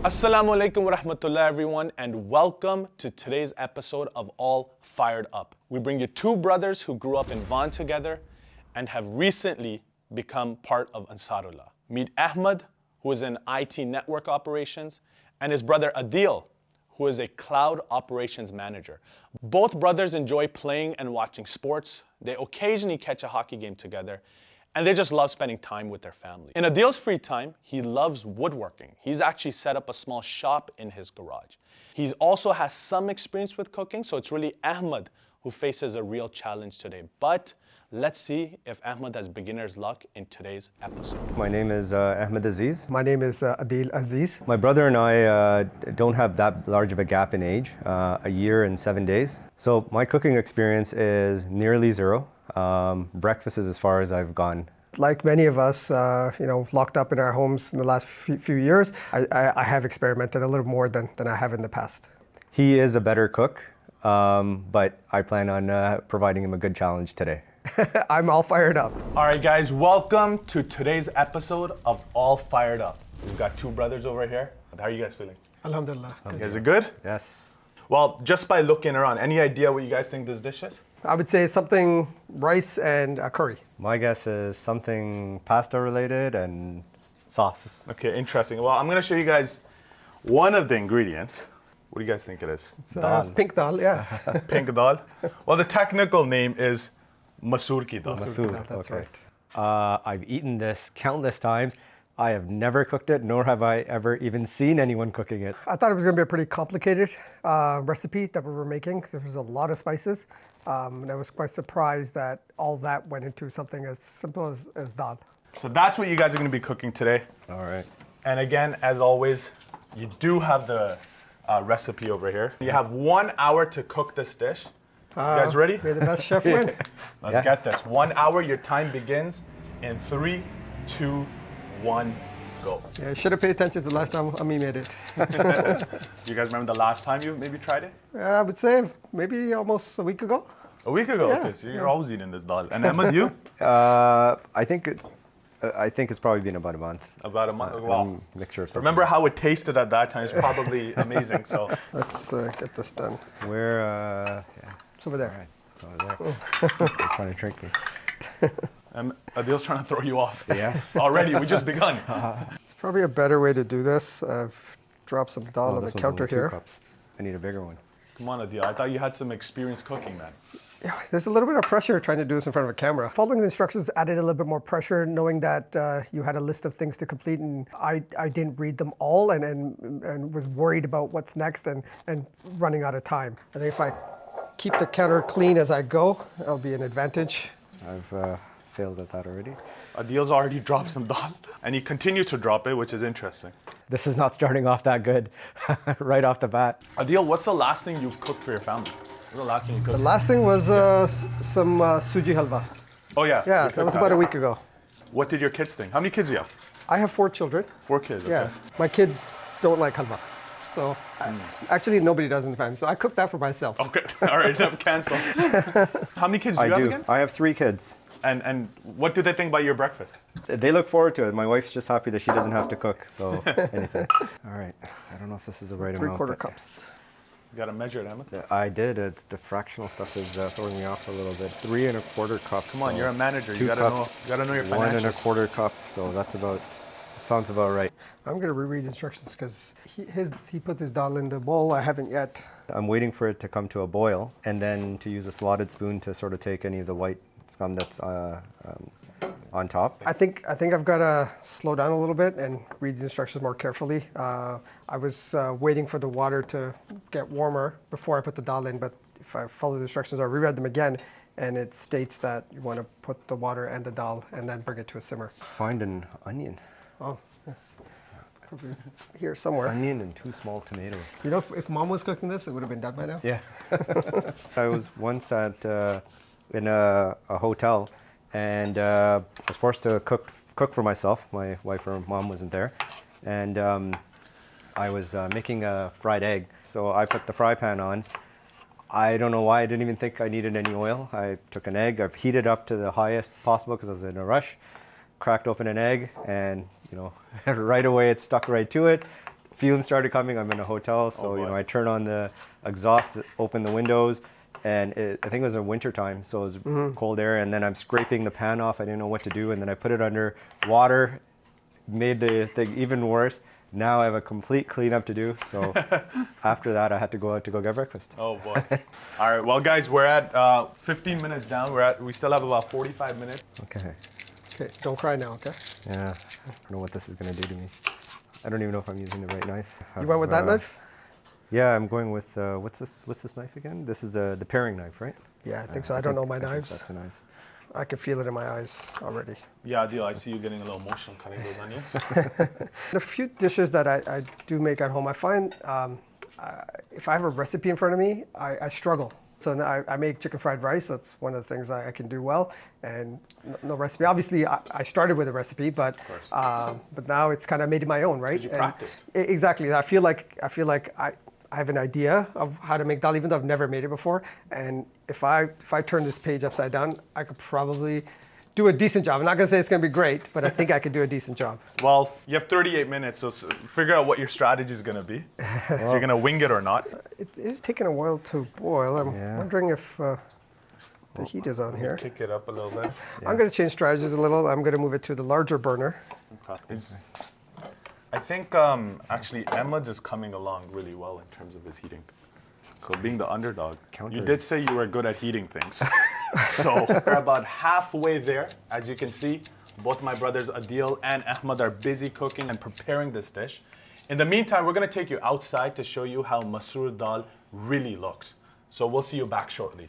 Assalamu alaikum wa rahmatullah everyone, and welcome to today's episode of All Fired Up. We bring you two brothers who grew up in Vaughan together and have recently become part of Ansarullah. Meet Ahmed, who is in IT network operations, and his brother Adil, who is a cloud operations manager. Both brothers enjoy playing and watching sports. They occasionally catch a hockey game together, and they just love spending time with their family. In Adil's free time, he loves woodworking. He's actually set up a small shop in his garage. He also has some experience with cooking, so it's really Ahmed who faces a real challenge today. But let's see if Ahmed has beginner's luck in today's episode. My name is Ahmed Aziz. My name is Adil Aziz. My brother and I don't have that large of a gap in age, a year and 7 days. So my cooking experience is nearly zero. Breakfast is as far as I've gone. Like many of us, locked up in our homes in the last few years, I have experimented a little more than I have in the past. He is a better cook, but I plan on providing him a good challenge today. I'm all fired up. All right, guys, welcome to today's episode of All Fired Up. We've got two brothers over here. How are you guys feeling? Alhamdulillah. You guys are good? Yes. Well, just by looking around, any idea what you guys think this dish is? I would say something rice and curry. My guess is something pasta related and sauce. Okay, interesting. Well, I'm gonna show you guys one of the ingredients. What do you guys think it is? It's pink dal, yeah. Pink dal. Well, the technical name is masoor ki dal. Masoor, That's okay. right. I've eaten this countless times. I have never cooked it, nor have I ever even seen anyone cooking it. I thought it was going to be a pretty complicated recipe that we were making. There was a lot of spices, and I was quite surprised that all that went into something as simple as dal. So that's what you guys are gonna be cooking today. All right. And again, as always, you do have the recipe over here. You have 1 hour to cook this dish. You guys ready? May the best chef win. Let's get this. 1 hour, your time begins in 3, 2, 1, go. Yeah, I should have paid attention to the last time Ami made it. Do you guys remember the last time you maybe tried it? I would say maybe almost a week ago. A week ago? Yeah, Okay, so you're always eating this dal. And Ahmed, you? I think it's probably been about a month. About a month. Wow. Mixture of something. Remember how it tasted at that time? It's probably amazing. So Let's get this done. Where, yeah. It's over there. All right. Over there. They're trying to trick me. Adil's trying to throw you off. Yeah. Already, we just begun. It's probably a better way to do this. I've dropped some dal on the This one's counter only 2 here. cups. I need a bigger one. Come on, Adil. I thought you had some experience cooking, man. Yeah, there's a little bit of pressure trying to do this in front of a camera. Following the instructions added a little bit more pressure, knowing that you had a list of things to complete, and I didn't read them all, and was worried about what's next and running out of time. I think if I keep the counter clean as I go, that'll be an advantage. I've failed at that already. Adil's already dropped some dal, and he continues to drop it, which is interesting. This is not starting off that good right off the bat. Adil, what's the last thing you've cooked for your family? What's the last thing you cooked? The last thing was some suji halwa. Oh, yeah. Yeah, you that cooked was about a week ago. What did your kids think? How many kids do you have? I have 4 children. 4 kids, okay. Yeah, my kids don't like halwa. So actually nobody does in the family. So I cooked that for myself. Okay, all right, have cancel. How many kids do you have again? I have 3 kids. And what do they think about your breakfast? They look forward to it. My wife's just happy that she doesn't have to cook, so anything. All right. I don't know if this is the right amount. 3/4 but- cups. You gotta measure it, Ahmed. Yeah, I did. The fractional stuff is throwing me off a little bit. 3 1/4 cups. Come on, so you're a manager. You 2 gotta know. cups, You gotta know your 1 financials. 1/4 cup. So that's about. It sounds about right. I'm gonna reread the instructions because he put his dal in the bowl. I haven't yet. I'm waiting for it to come to a boil, and then to use a slotted spoon to sort of take any of the white scum that's on top. I think I've got to slow down a little bit and read the instructions more carefully. I was waiting for the water to get warmer before I put the dal in, but if I follow the instructions, I reread them again, and it states that you want to put the water and the dal and then bring it to a simmer. Find an onion. Oh, yes. Probably here somewhere. Onion and 2 small tomatoes. You know, if Mom was cooking this, it would have been done by now. Yeah. I was once in a hotel, and was forced to cook for myself. My wife or mom wasn't there, and I was making a fried egg. So I put the fry pan on. I don't know why I didn't even think I needed any oil. I took an egg. I've heated up to the highest possible because I was in a rush. Cracked open an egg, and right away it stuck right to it. fumes started coming. I'm in a hotel, so boy. I turn on the exhaust, open the windows, and I think it was a winter time, so it was cold air, and then I'm scraping the pan off. I didn't know what to do, and then I put it under water, made the thing even worse. Now I have a complete cleanup to do, so after that I had to go out to go get breakfast. Oh boy. All right, well guys, we're at 15 minutes down. We still have about 45 minutes. Okay. Okay, don't cry now, okay? Yeah, I don't know what this is going to do to me. I don't even know if I'm using the right knife. You went with that knife? Yeah, I'm going with, what's this knife again? This is the paring knife, right? Yeah, I think so. I don't know my knives. That's a nice. I can feel it in my eyes already. Yeah, Adil, I see you getting a little emotional cutting those onions. The few dishes that I do make at home, I find if I have a recipe in front of me, I struggle. So I make chicken fried rice. That's one of the things I can do well, and no recipe. Obviously, I started with a recipe, but now it's kind of made it my own, right? You practiced. Exactly. I feel like I have an idea of how to make dal, even though I've never made it before. And if I turn this page upside down, I could probably do a decent job. I'm not gonna say it's gonna be great, but I think I could do a decent job. Well, you have 38 minutes, so figure out what your strategy is gonna be. If you're gonna wing it or not. It is taking a while to boil. I'm wondering if the heat is on here. Kick it up a little bit. I'm gonna change strategies a little. I'm gonna move it to the larger burner. Okay. I think actually Ahmed is coming along really well in terms of his heating. So being the underdog, you did say you were good at heating things. So we're about halfway there. As you can see, both my brothers Adil and Ahmed are busy cooking and preparing this dish. In the meantime, we're gonna take you outside to show you how masoor dal really looks. So we'll see you back shortly.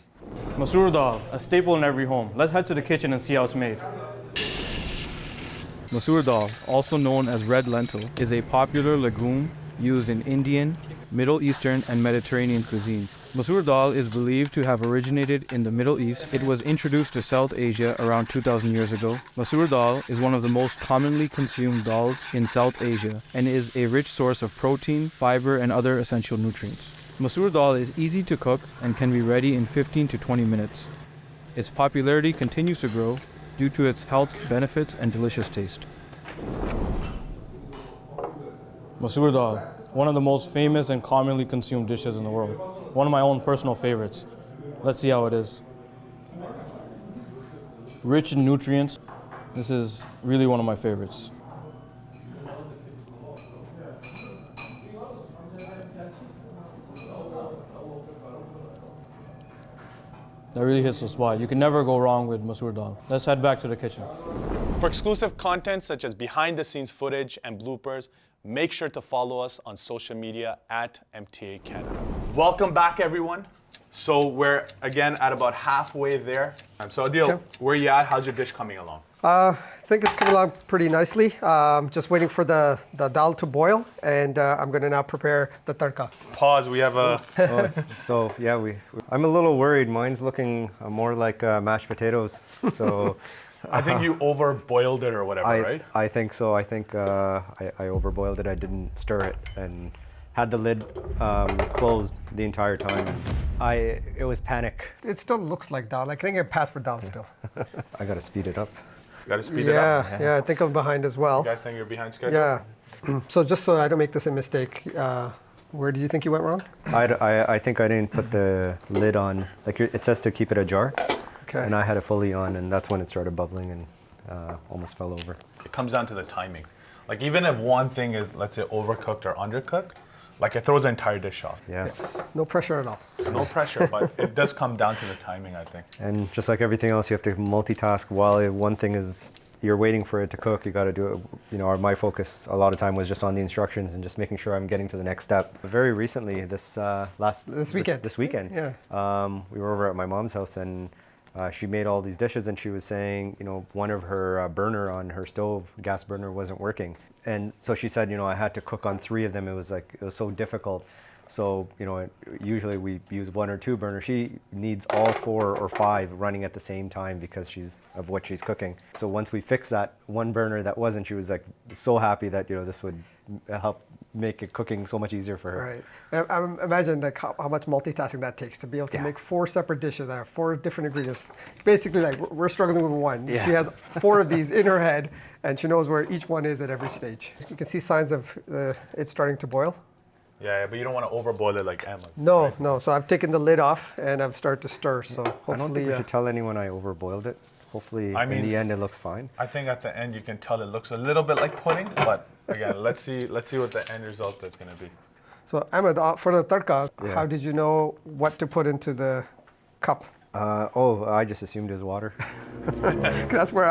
Masoor dal, a staple in every home. Let's head to the kitchen and see how it's made. Masoor dal, also known as red lentil, is a popular legume used in Indian, Middle Eastern, and Mediterranean cuisine. Masoor dal is believed to have originated in the Middle East. It was introduced to South Asia around 2,000 years ago. Masoor dal is one of the most commonly consumed dals in South Asia and is a rich source of protein, fiber, and other essential nutrients. Masoor dal is easy to cook and can be ready in 15 to 20 minutes. Its popularity continues to grow due to its health benefits and delicious taste. Masoor dal, one of the most famous and commonly consumed dishes in the world. One of my own personal favorites. Let's see how it is. Rich in nutrients. This is really one of my favorites. That really hits the spot. You can never go wrong with masoor dal. Let's head back to the kitchen. For exclusive content such as behind the scenes footage and bloopers, make sure to follow us on social media at MTA Canada. Welcome back, everyone. So we're again at about halfway there. So Adil, where you at? How's your dish coming along? I think it's coming along pretty nicely. Just waiting for the dal to boil, and I'm gonna now prepare the tadka. Pause, we have a... So yeah, I'm a little worried. Mine's looking more like mashed potatoes. So I think you overboiled it or whatever, right? I think so. I think I overboiled it. I didn't stir it and had the lid closed the entire time. It was panic. It still looks like dal. I think I passed for dal still. I gotta speed it up. Gotta speed it up. Yeah, I think I'm behind as well. You guys think you're behind schedule? Yeah. So just so I don't make the same mistake, where do you think you went wrong? I think I didn't put the lid on. Like it says to keep it ajar. Okay. And I had it fully on, and that's when it started bubbling and almost fell over. It comes down to the timing. Like even if one thing is, let's say, overcooked or undercooked, like it throws the entire dish off. Yes. No pressure at all. No pressure, but it does come down to the timing, I think. And just like everything else, you have to multitask. While one thing is you're waiting for it to cook, you got to do it. You know, my focus a lot of time was just on the instructions and just making sure I'm getting to the next step. Very recently, this weekend, Yeah. We were over at my mom's house, and she made all these dishes, and she was saying, you know, one of her burner on her stove, gas burner, wasn't working. And so she said, you know, I had to cook on 3 of them. It was so difficult. So, usually we use 1 or 2 burners. She needs all 4 or 5 running at the same time because of what she's cooking. So once we fixed that one burner that wasn't, she was like so happy that, this would help make it cooking so much easier for her. Right. I imagine like how much multitasking that takes to be able to Yeah. make 4 separate dishes that have 4 different ingredients. Basically, like we're struggling with one. Yeah. She has 4 of these in her head, and she knows where each one is at every stage. You can see signs of it starting to boil. Yeah, but you don't want to overboil it like Emma. No, no. So I've taken the lid off and I've started to stir. So I don't hopefully, think we should tell anyone I overboiled it. Hopefully, in the end, it looks fine. I think at the end you can tell it looks a little bit like pudding, but again, let's see what the end result is going to be. So Ahmed, for the tadka, Yeah. how did you know what to put into the cup? I just assumed it was water. That's where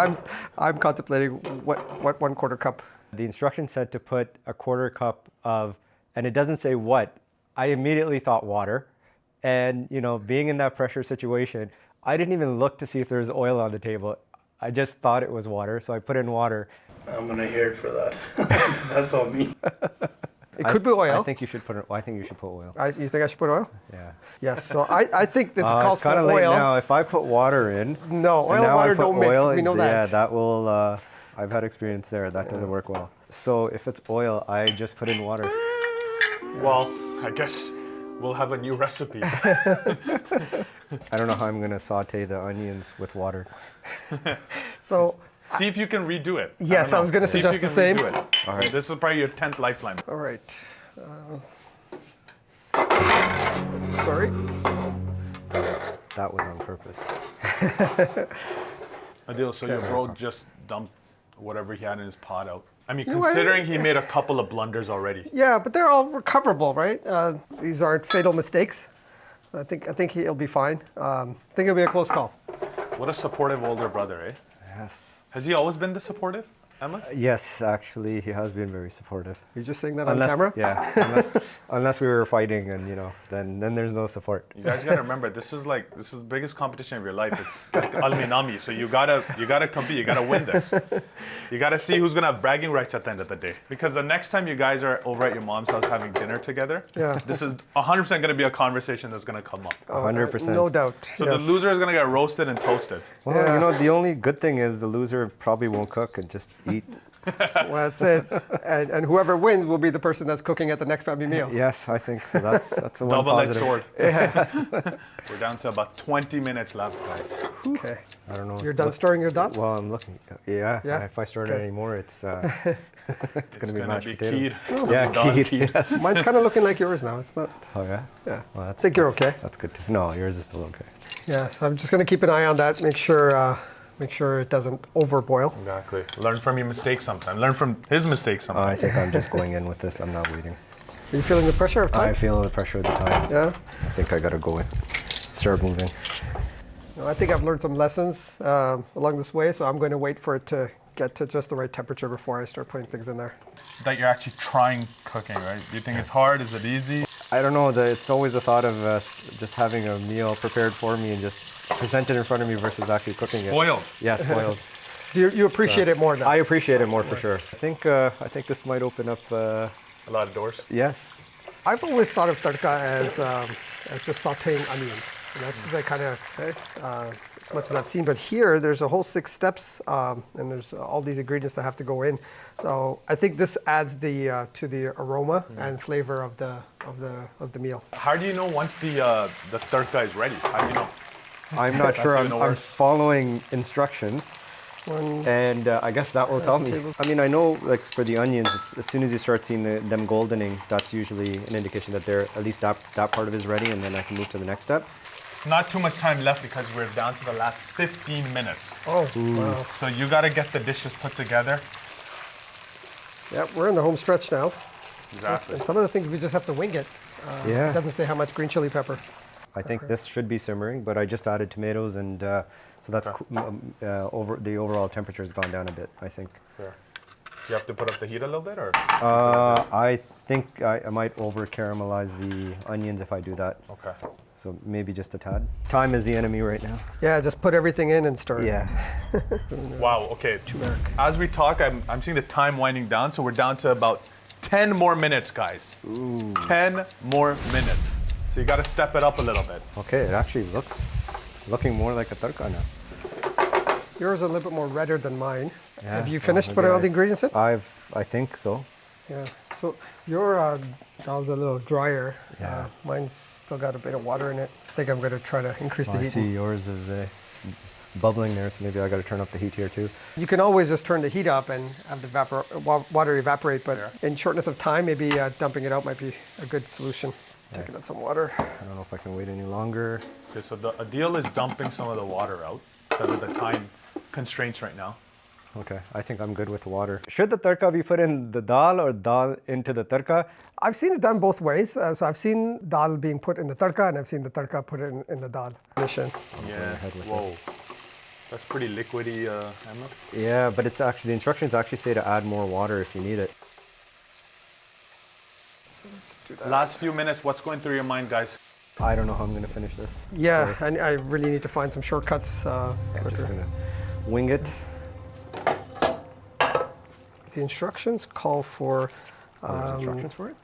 I'm contemplating what 1/4 cup. The instruction said to put a 1/4 cup of, and it doesn't say what. I immediately thought water. And, being in that pressure situation, I didn't even look to see if there was oil on the table. I just thought it was water, so I put in water. I'm gonna hear it for that. That's all me. It could be oil. I think you should put oil. You think I should put oil? Yeah. Yes. So I think this calls It's for kind of late oil. now. If I put water in, No, oil and and now water I put don't mix. oil, We know yeah, that. that will. I've had experience there. That doesn't work well. So if it's oil, I just put in water. Well, I guess we'll have a new recipe. I don't know how I'm gonna saute the onions with water. So See if you can redo it. Yes, don't I was gonna know. See if you suggest can the redo same. it. All right. This is probably your 10th lifeline. all right. Sorry. That was on purpose. Adil, so your bro just dumped whatever he had in his pot out. I mean, know what? considering he made a couple of blunders already. Yeah, but they're all recoverable, right? These aren't fatal mistakes. I think he'll be fine. I think it'll be a close call. What a supportive older brother, eh? Yes. Has he always been this supportive, Emma? Yes, actually, he has been very supportive. You're just saying that on camera? Yeah, unless we were fighting, and then there's no support. You guys gotta remember, this is the biggest competition of your life. It's like Al-Minami, so you gotta compete, you gotta win this. You gotta see who's gonna have bragging rights at the end of the day. Because the next time you guys are over at your mom's house having dinner together, Yeah. this is 100% gonna be a conversation that's gonna come up. 100%. No doubt. So the loser is gonna get roasted and toasted. Well, Yeah. the only good thing is the loser probably won't cook and just eat. Well, that's it. And whoever wins will be the person that's cooking at the next family meal. Yes, I think so. That's a one Double-edged positive. sword. We're down to about 20 minutes left, guys. Okay. I don't know. You're done stirring your dot? Well, I'm looking. Yeah. Yeah? If I start it Okay. anymore, it's gonna be Gonna mashed be potato. keyed. Yeah, Done. keyed. Yes. Mine's kind of looking like yours now. It's not. Oh yeah. Yeah. Well, I think you're okay. That's good. No, yours is still okay. Yeah. So I'm just going to keep an eye on that. Make sure it doesn't overboil. Exactly. Learn from your mistakes sometimes. Learn from his mistakes I sometimes. think I'm just going in with this. I'm not waiting. Are you feeling the pressure of time? I feel the pressure of the time. Yeah. I think I gotta go in. Start moving. No, I think I've learned some lessons along this way, so I'm going to wait for it to get to just the right temperature before I start putting things in there. That you're actually trying cooking, right? Do you think it's hard? Is it easy? I don't know. It's always a thought of just having a meal prepared for me and just presented in front of me versus actually cooking it. Spoiled. Yeah, spoiled. Do you appreciate it more now? I appreciate it more for sure. I think this might open up. A lot of doors. Yes. I've always thought of tadka as just sautéing onions. And that's the kind of, as much as I've seen. But here, there's a whole 6 steps, and there's all these ingredients that have to go in. So I think this adds to the aroma and flavor of the meal. How do you know once the tadka is ready? How do you know? I'm not sure. even I'm worse. following instructions, and I guess that will tell me. I mean, I know like for the onions, as soon as you start seeing them goldening, that's usually an indication that they're at least that part of it is ready, and then I can move to the next step. Not too much time left because we're down to the last 15 minutes. Oh, wow. So you got to get the dishes put together. Yeah, we're in the home stretch now. Exactly. And some of the things we just have to wing it. It Yeah. doesn't say how much green chili pepper. I think this should be simmering, but I just added tomatoes, and so that's over. The overall temperature has gone down a bit, I think. Fair. You have to put up the heat a little bit, or? I think I might over caramelize the onions if I do that. Okay. So maybe just a tad. Time is the enemy right now. Yeah, just put everything in and stir. Yeah. Wow. Okay. Turmeric. As we talk, I'm seeing the time winding down, so we're down to about 10 more minutes, guys. 10 more minutes. So you got to step it up a little bit. Okay, it actually looking more like a tarka now. Yours is a little bit more redder than mine. Yeah, Have you well, finished maybe putting all the ingredients in? I think so. Yeah. So your dal's a little drier. Yeah. Mine's still got a bit of water in it. I think I'm going to try to increase Well, the I heat. see yours is bubbling there, so maybe I got to turn up the heat here too. You can always just turn the heat up and have the water evaporate, but in shortness of time, maybe dumping it out might be a good solution. Taking out some water. I don't know if I can wait any longer. Okay, so the deal is dumping some of the water out because of the time constraints right now. Okay, I think I'm good with the water. Should the tarka be put in the dal or dal into the tarka? I've seen it done both ways. So I've seen dal being put in the tarka, and I've seen the tarka put in the dal. Yeah. ahead with Whoa. this. That's pretty liquidy, Emma. Yeah, but it's actually, the instructions actually say to add more water if you need it. So let's do that. Last few minutes, what's going through your mind, guys? I don't know how I'm going to finish this. Yeah, Sorry. and I really need to find some shortcuts. I'm just quicker. going to wing it. The instructions call for Instructions for it?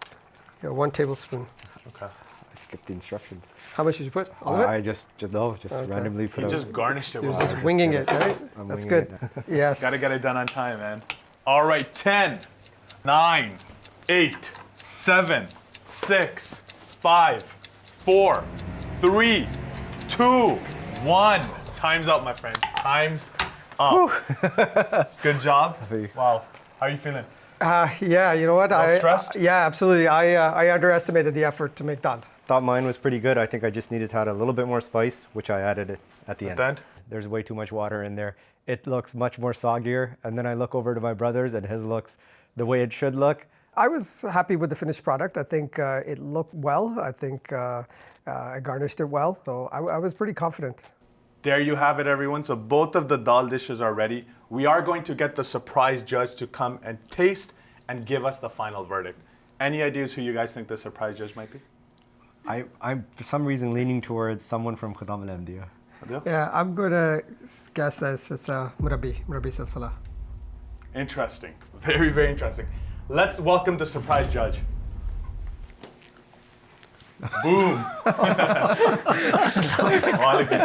1 tablespoon. Okay. I skipped the instructions. How much did you put? All of it? I just randomly put You out. just garnished it You're with just water. winging it, right? I'm That's winging good. Yes. Gotta get it done on time, man. All right, 10, 9, 8, 7, 6, 5, 4, 3, 2, 1. Time's up, my friends. Time's up. Good job. Wow. How are you feeling? Yeah, you know what? Stressed? Yeah, absolutely. I underestimated the effort to make dal. Thought mine was pretty good. I think I just needed to add a little bit more spice, which I added it at the end. the end? There's way too much water in there. It looks much more soggier. And then I look over to my brother's and his looks the way it should look. I was happy with the finished product. I think it looked well. I think I garnished it well. So I was pretty confident. There you have it, everyone. So both of the dal dishes are ready. We are going to get the surprise judge to come and taste and give us the final verdict. Any ideas who you guys think the surprise judge might be? I'm for some reason leaning towards someone from Khuddam al-Ahmadiyya. Adil? Yeah, I'm going to guess as it's Murabi Silsila. Interesting. Very, very interesting. Let's welcome the surprise judge. Boom. Walaikum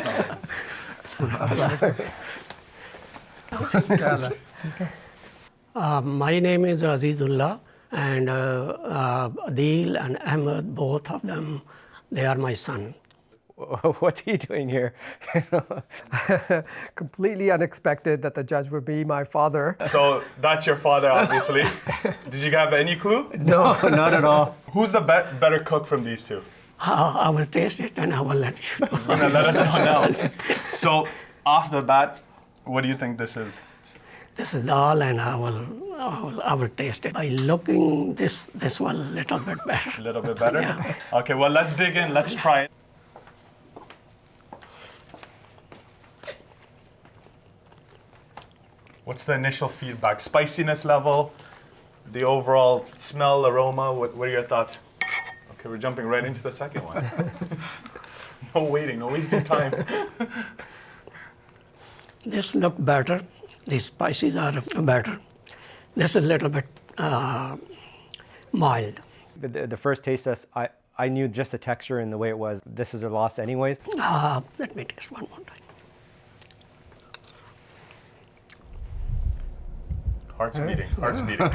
salam. My name is Azizullah, and Adil and Ahmed, both of them, they are my son. What's he doing here? Completely unexpected that the judge would be my father. So that's your father, obviously. Did you have any clue? No, not at all. Who's the better cook from these two? I will taste it and I will let you know. He's gonna let us know now. So off the bat, what do you think this is? This is dal, and I will taste it by looking this one a little bit better. A little bit better? Yeah. Okay, well, let's dig in. Let's try it. What's the initial feedback? Spiciness level, the overall smell, aroma, what are your thoughts? Okay, we're jumping right into the second one. No waiting, no wasting time. This look better. The spices are better. This is a little bit mild. The first taste test, I knew just the texture and the way it was. This is a loss anyways. Let me taste one more time. Heart's beating, heart's beating.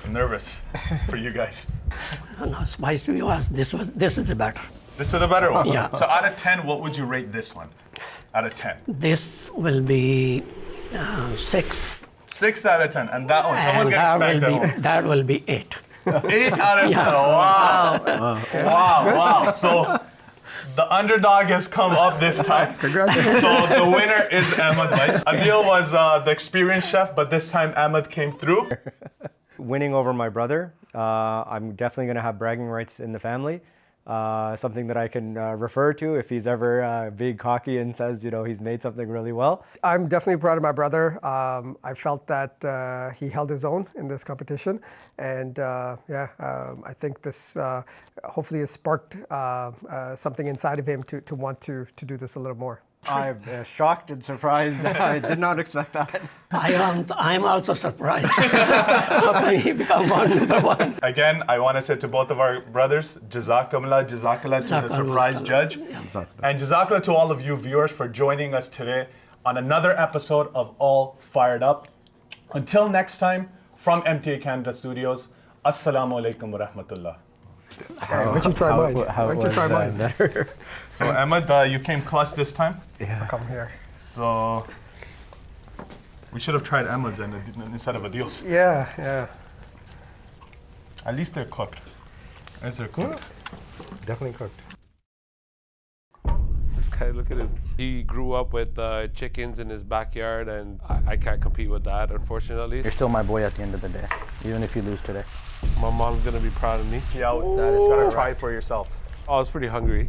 I'm nervous for you guys. No, spicy was, this is the better. This is the better one? Yeah. So out of 10, what would you rate this one? Out of 10? This will be 6. 6 out of 10, and that one, someone's And getting spanked at home. that will be 8. 8 out of 10, wow. Wow. So the underdog has come up this time. Congratulations. So the winner is Ahmed Weiss. Adil was the experienced chef, but this time Ahmed came through. Winning over my brother, I'm definitely going to have bragging rights in the family. Something that I can refer to if he's ever big cocky and says, he's made something really well. I'm definitely proud of my brother. I felt that he held his own in this competition. And I think this hopefully has sparked something inside of him to want to do this a little more. I'm shocked and surprised. I did not expect that. I am also surprised. How can he become number one? Again, I want to say to both of our brothers, Jazakumullah, Jazakallah to the Jazakallah. surprise judge. And Jazakallah to all of you viewers for joining us today on another episode of All Fired Up. Until next time, from MTA Canada Studios, Assalamu alaikum wa rahmatullah. Hey, why don't you try mine? Why don't you try mine? So Ahmed, you came clutch this time. Yeah. Come here. So we should have tried Ahmed's instead of Adil's. Yeah. At least they're cooked. As they're cooked. Definitely cooked. This guy, look at him. He grew up with chickens in his backyard, and I can't compete with that, unfortunately. You're still my boy at the end of the day, even if you lose today. My mom's gonna be proud of me. Yeah, That is you gotta correct. try for yourself. I was pretty hungry.